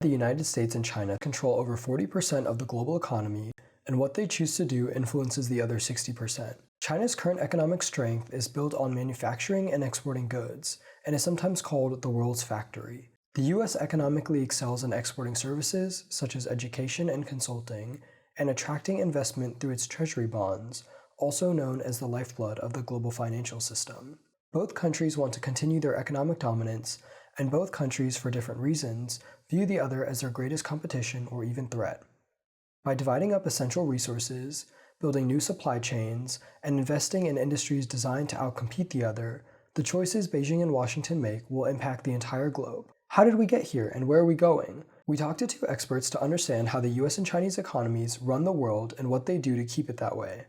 The United States and China control over 40% of the global economy, and what they choose to do influences the other 60%. China's current economic strength is built on manufacturing and exporting goods, and is sometimes called the world's factory. The US economically excels in exporting services, such as education and consulting, and attracting investment through its treasury bonds, also known as the lifeblood of the global financial system. Both countries want to continue their economic dominance, and both countries, for different reasons, view the other as their greatest competition or even threat. By dividing up essential resources, building new supply chains, and investing in industries designed to outcompete the other, the choices Beijing and Washington make will impact the entire globe. How did we get here, and where are we going? We talked to two experts to understand how the US and Chinese economies run the world and what they do to keep it that way.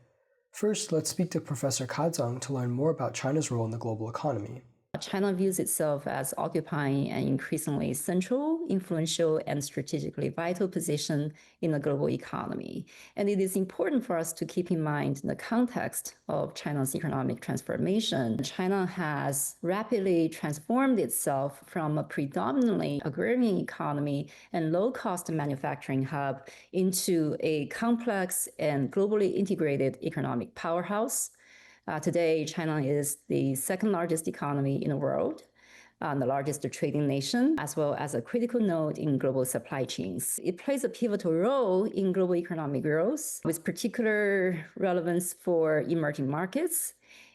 First, let's speak to Professor Ka Zheng to learn more about China's role in the global economy. China views itself as occupying an increasingly central, influential, and strategically vital position in the global economy. And it is important for us to keep in mind the context of China's economic transformation. China has rapidly transformed itself from a predominantly agrarian economy and low-cost manufacturing hub into a complex and globally integrated economic powerhouse. Today, China is the second largest economy in the world, the largest trading nation, as well as a critical node in global supply chains. It plays a pivotal role in global economic growth, with particular relevance for emerging markets.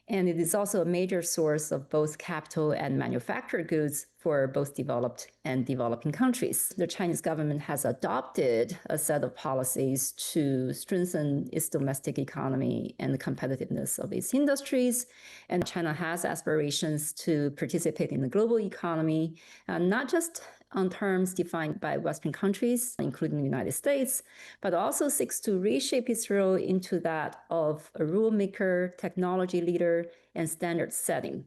And it is also a major source of both capital and manufactured goods for both developed and developing countries. The Chinese government has adopted a set of policies to strengthen its domestic economy and the competitiveness of its industries. And China has aspirations to participate in the global economy, not just on terms defined by Western countries, including the United States, but also seeks to reshape its role into that of a rule maker, technology leader, and standard setting.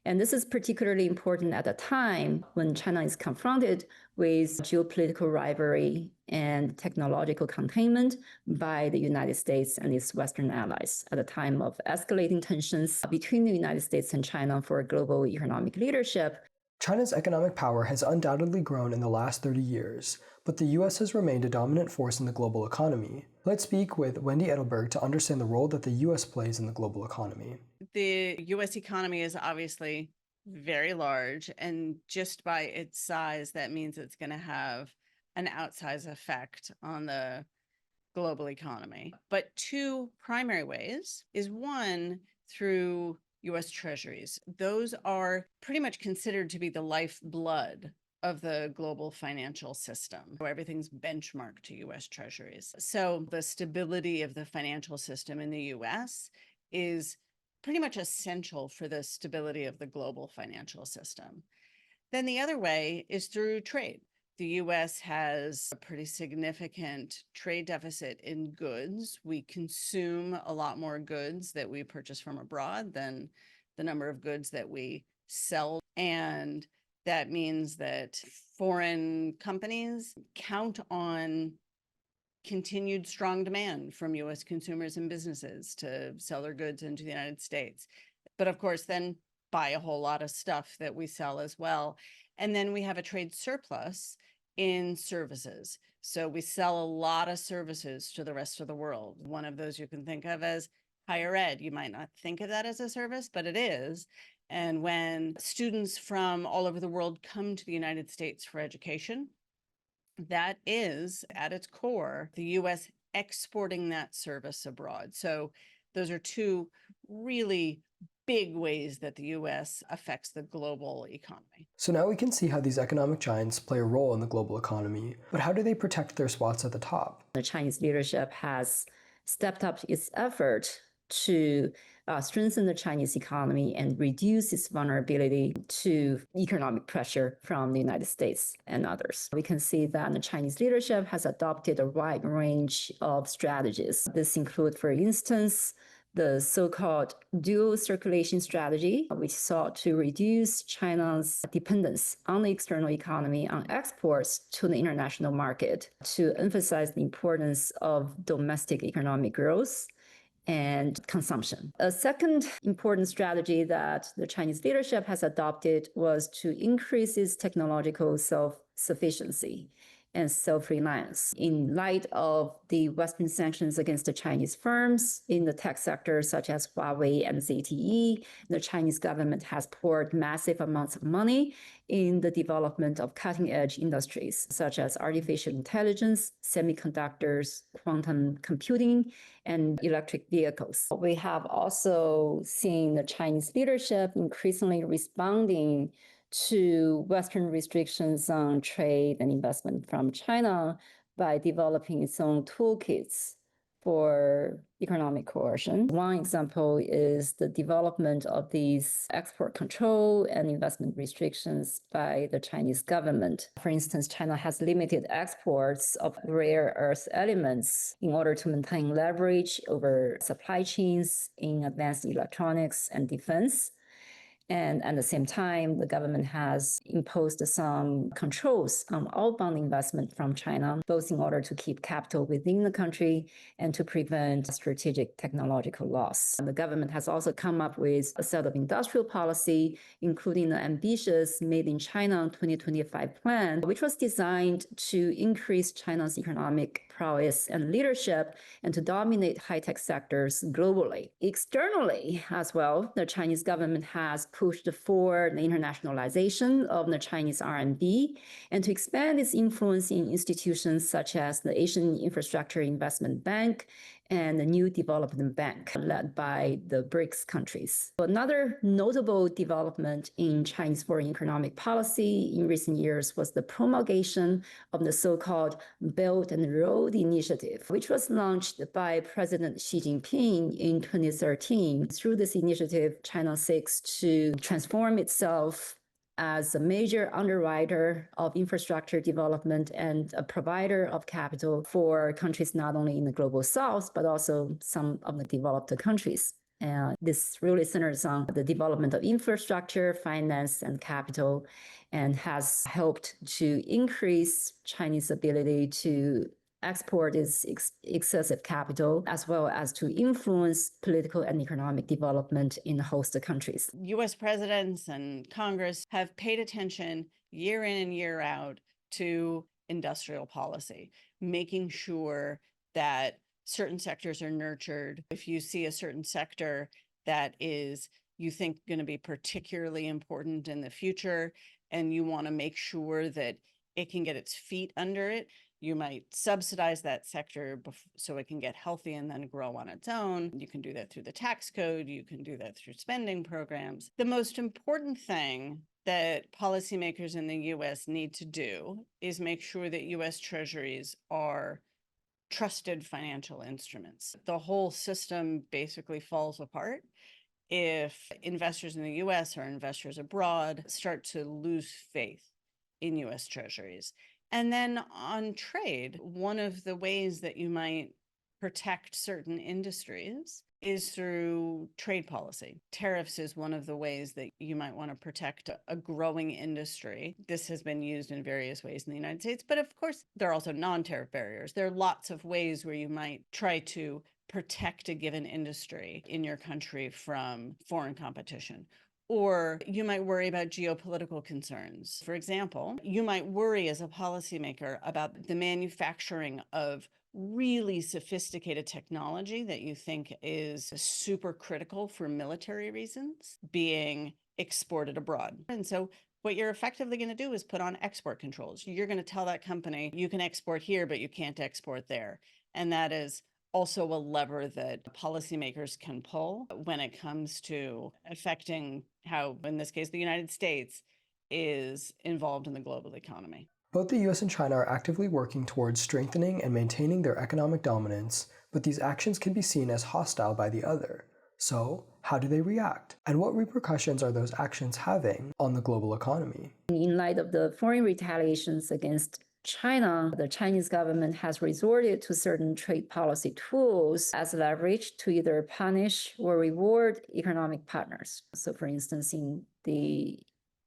And this is particularly important at a time when China is confronted with geopolitical rivalry and technological containment by the United States and its Western allies at a time of escalating tensions between the United States and China for global economic leadership. China's economic power has undoubtedly grown in the last 30 years, but the US has remained a dominant force in the global economy. Let's speak with Wendy Edelberg to understand the role that the US plays in the global economy. The US economy is obviously very large, and just by its size, that means it's going to have an outsized effect on the global economy. But two primary ways is one, through US treasuries. Those are pretty much considered to be the lifeblood of the global financial system. Everything's benchmarked to US treasuries. So the stability of the financial system in the US is pretty much essential for the stability of the global financial system. Then the other way is through trade. The US has a pretty significant trade deficit in goods. We consume a lot more goods that we purchase from abroad than the number of goods that we sell. And that means that foreign companies count on continued strong demand from US consumers and businesses to sell their goods into the United States. But of course, then buy a whole lot of stuff that we sell as well. And then we have a trade surplus in services. So we sell a lot of services to the rest of the world. One of those you can think of as higher ed. You might not think of that as a service, but it is. And when students from all over the world come to the United States for education, that is at its core the US exporting that service abroad. So those are two really big ways that the US affects the global economy. So now we can see how these economic giants play a role in the global economy, but how do they protect their spots at the top? The Chinese leadership has stepped up its effort to strengthen the Chinese economy and reduce its vulnerability to economic pressure from the United States and others. We can see that the Chinese leadership has adopted a wide range of strategies. This includes, for instance, the so-called dual circulation strategy, which sought to reduce China's dependence on the external economy on exports to the international market, to emphasize the importance of domestic economic growth and consumption. A second important strategy that the Chinese leadership has adopted was to increase its technological self-sufficiency and self-reliance. In light of the Western sanctions against the Chinese firms in the tech sector, such as Huawei and ZTE, the Chinese government has poured massive amounts of money in the development of cutting-edge industries, such as artificial intelligence, semiconductors, quantum computing, and electric vehicles. We have also seen the Chinese leadership increasingly responding to Western restrictions on trade and investment from China by developing its own toolkits for economic coercion. One example is the development of these export control and investment restrictions by the Chinese government. For instance, China has limited exports of rare earth elements in order to maintain leverage over supply chains in advanced electronics and defense. And at the same time, the government has imposed some controls on outbound investment from China, both in order to keep capital within the country and to prevent strategic technological loss. And the government has also come up with a set of industrial policy, including the ambitious Made in China 2025 plan, which was designed to increase China's economic prowess and leadership and to dominate high-tech sectors globally. Externally as well, the Chinese government has pushed for the internationalization of the Chinese RMB and to expand its influence in institutions such as the Asian Infrastructure Investment Bank and the New Development Bank, led by the BRICS countries. Another notable development in Chinese foreign economic policy in recent years was the promulgation of the so-called Belt and Road Initiative, which was launched by President Xi Jinping in 2013. Through this initiative, China seeks to transform itself as a major underwriter of infrastructure development and a provider of capital for countries not only in the global south, but also some of the developed countries. And this really centers on the development of infrastructure, finance, and capital, and has helped to increase Chinese ability to export its excessive capital, as well as to influence political and economic development in host countries. US presidents and Congress have paid attention year in and year out to industrial policy, making sure that certain sectors are nurtured. If you see a certain sector that is, you think, going to be particularly important in the future, and you want to make sure that it can get its feet under it, you might subsidize that sector so it can get healthy and then grow on its own. You can do that through the tax code. You can do that through spending programs. The most important thing that policymakers in the US need to do is make sure that US treasuries are trusted financial instruments. The whole system basically falls apart if investors in the US or investors abroad start to lose faith in US treasuries. And then on trade, one of the ways that you might protect certain industries is through trade policy. Tariffs is one of the ways that you might want to protect a growing industry. This has been used in various ways in the United States, but of course, there are also non-tariff barriers. There are lots of ways where you might try to protect a given industry in your country from foreign competition. Or you might worry about geopolitical concerns. For example, you might worry as a policymaker about the manufacturing of really sophisticated technology that you think is super critical for military reasons being exported abroad. And so what you're effectively going to do is put on export controls. You're going to tell that company, you can export here, but you can't export there. And that is also a lever that policymakers can pull when it comes to affecting how, in this case, the United States is involved in the global economy. Both the US and China are actively working towards strengthening and maintaining their economic dominance, but these actions can be seen as hostile by the other. So, how do they react? And what repercussions are those actions having on the global economy? In light of the foreign retaliations against China, the Chinese government has resorted to certain trade policy tools as leverage to either punish or reward economic partners. So, for instance, in the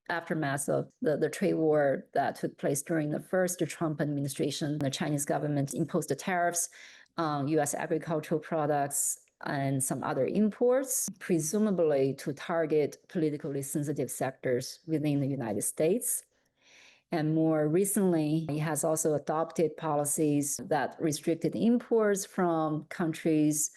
aftermath of the trade war that took place during the first Trump administration, the Chinese government imposed the tariffs on US agricultural products and some other imports, presumably to target politically sensitive sectors within the United States. And more recently, it has also adopted policies that restricted imports from countries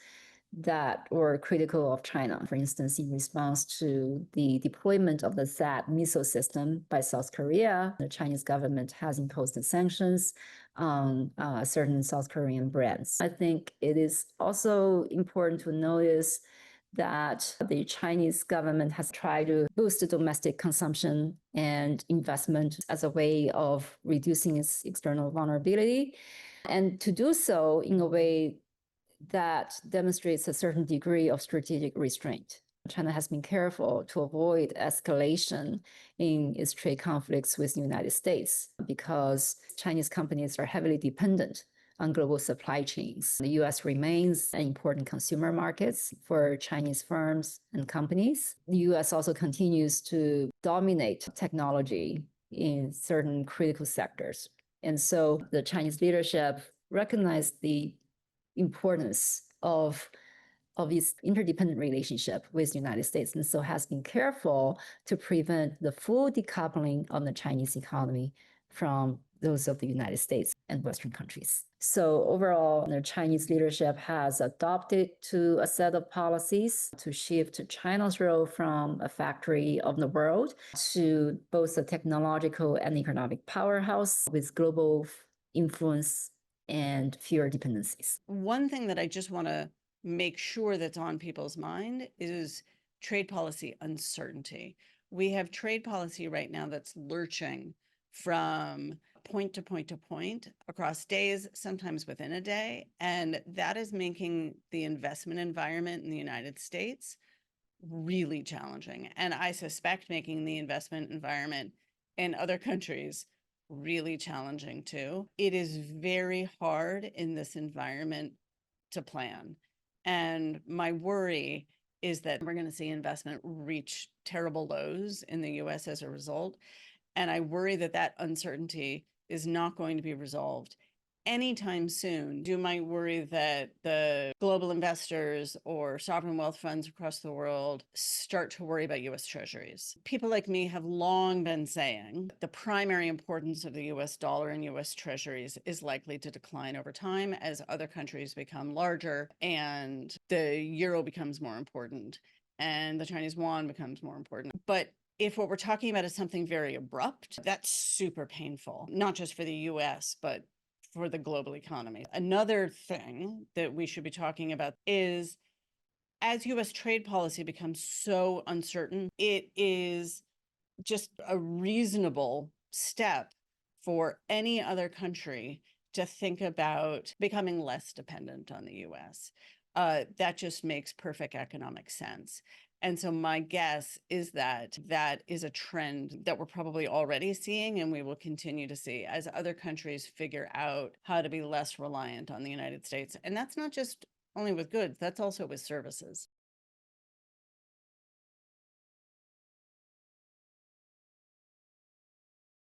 that were critical of China. For instance, in response to the deployment of the THAAD missile system by South Korea, the Chinese government has imposed sanctions on certain South Korean brands. I think it is also important to notice that the Chinese government has tried to boost domestic consumption and investment as a way of reducing its external vulnerability, and to do so in a way that demonstrates a certain degree of strategic restraint. China has been careful to avoid escalation in its trade conflicts with the United States because Chinese companies are heavily dependent on global supply chains. The US remains an important consumer market for Chinese firms and companies. The US also continues to dominate technology in certain critical sectors. And so the Chinese leadership recognized the importance of its interdependent relationship with the United States, and so has been careful to prevent the full decoupling of the Chinese economy from those of the United States and Western countries. So overall, the Chinese leadership has adopted to a set of policies to shift China's role from a factory of the world to both a technological and economic powerhouse with global influence and fewer dependencies. One thing that I just want to make sure that's on people's mind is trade policy uncertainty. We have trade policy right now that's lurching from point to point to point across days, sometimes within a day. And that is making the investment environment in the United States really challenging. And I suspect making the investment environment in other countries really challenging too. It is very hard in this environment to plan. And my worry is that we're going to see investment reach terrible lows in the US as a result. And I worry that that uncertainty is not going to be resolved anytime soon. You might worry that the global investors or sovereign wealth funds across the world start to worry about US treasuries. People like me have long been saying the primary importance of the US dollar and US treasuries is likely to decline over time as other countries become larger and the euro becomes more important and the Chinese yuan becomes more important. But if what we're talking about is something very abrupt, that's super painful, not just for the US, but for the global economy. Another thing that we should be talking about is as US trade policy becomes so uncertain, it is just a reasonable step for any other country to think about becoming less dependent on the US. That just makes perfect economic sense. And so my guess is that that is a trend that we're probably already seeing and we will continue to see as other countries figure out how to be less reliant on the United States. And that's not just only with goods, that's also with services.